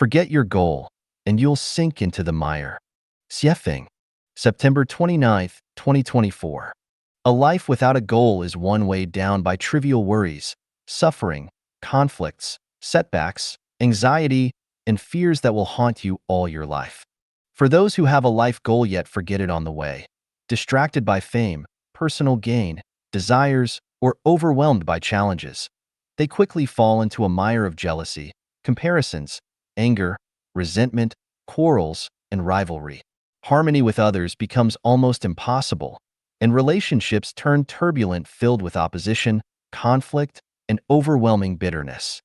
Forget your goal, and you'll sink into the mire. Xiefeng, September 29, 2024. A life without a goal is one weighed down by trivial worries, suffering, conflicts, setbacks, anxiety, and fears that will haunt you all your life. For those who have a life goal yet forget it on the way, distracted by fame, personal gain, desires, or overwhelmed by challenges, they quickly fall into a mire of jealousy, comparisons, anger, resentment, quarrels, and rivalry. Harmony with others becomes almost impossible, and relationships turn turbulent, filled with opposition, conflict, and overwhelming bitterness.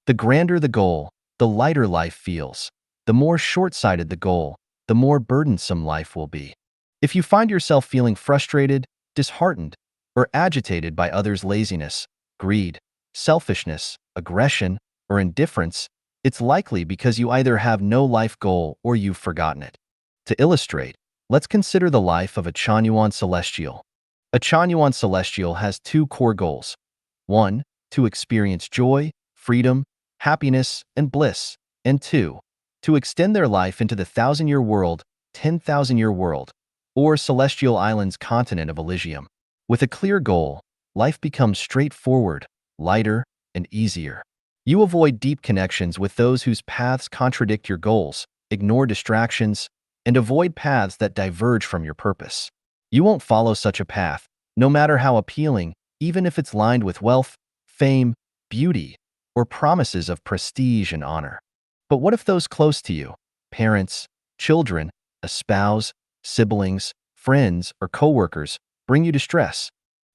The grander the goal, the lighter life feels. The more short-sighted the goal, the more burdensome life will be. If you find yourself feeling frustrated, disheartened, or agitated by others' laziness, greed, selfishness, aggression, or indifference, it's likely because you either have no life goal or you've forgotten it. To illustrate, let's consider the life of a Chanyuan celestial. A Chanyuan celestial has two core goals. 1. To experience joy, freedom, happiness, and bliss. And 2. To extend their life into the 1,000-year world, 10,000-year world, or celestial island's continent of Elysium. With a clear goal, life becomes straightforward, lighter, and easier. You avoid deep connections with those whose paths contradict your goals, ignore distractions, and avoid paths that diverge from your purpose. You won't follow such a path, no matter how appealing, even if it's lined with wealth, fame, beauty, or promises of prestige and honor. But what if those close to you, parents, children, a spouse, siblings, friends, or coworkers, bring you distress?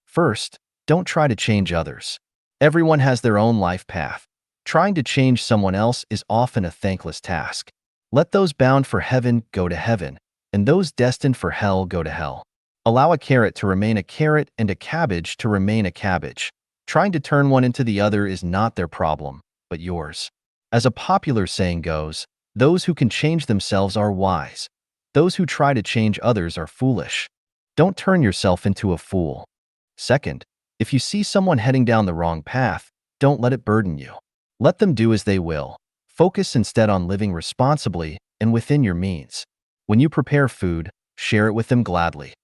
First, don't try to change others. Everyone has their own life path. Trying to change someone else is often a thankless task. Let those bound for heaven go to heaven, and those destined for hell go to hell. Allow a carrot to remain a carrot and a cabbage to remain a cabbage. Trying to turn one into the other is not their problem, but yours. As a popular saying goes, those who can change themselves are wise. Those who try to change others are foolish. Don't turn yourself into a fool. Second, if you see someone heading down the wrong path, don't let it burden you. Let them do as they will. Focus instead on living responsibly and within your means. When you prepare food, share it with them gladly.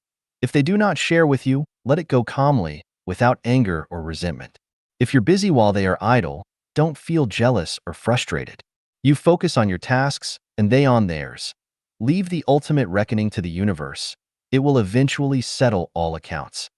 If they do not share with you, let it go calmly, without anger or resentment. If you're busy while they are idle, don't feel jealous or frustrated. You focus on your tasks and they on theirs. Leave the ultimate reckoning to the universe. It will eventually settle all accounts.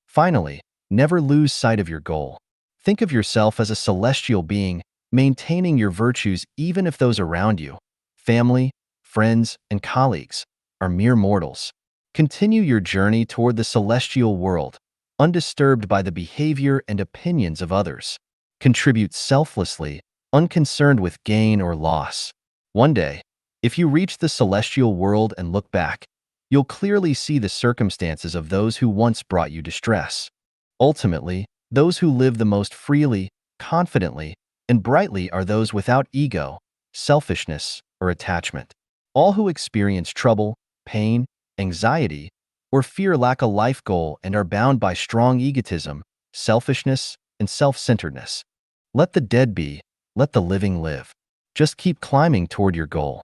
Finally, never lose sight of your goal. Think of yourself as a celestial being, maintaining your virtues even if those around you, family, friends, and colleagues, are mere mortals. Continue your journey toward the celestial world, undisturbed by the behavior and opinions of others. Contribute selflessly, unconcerned with gain or loss. One day, if you reach the celestial world and look back, you'll clearly see the circumstances of those who once brought you distress. Ultimately, those who live the most freely, confidently, and brightly are those without ego, selfishness, or attachment. All who experience trouble, pain, anxiety, or fear lack a life goal and are bound by strong egotism, selfishness, and self-centeredness. Let the dead be, let the living live. Just keep climbing toward your goal.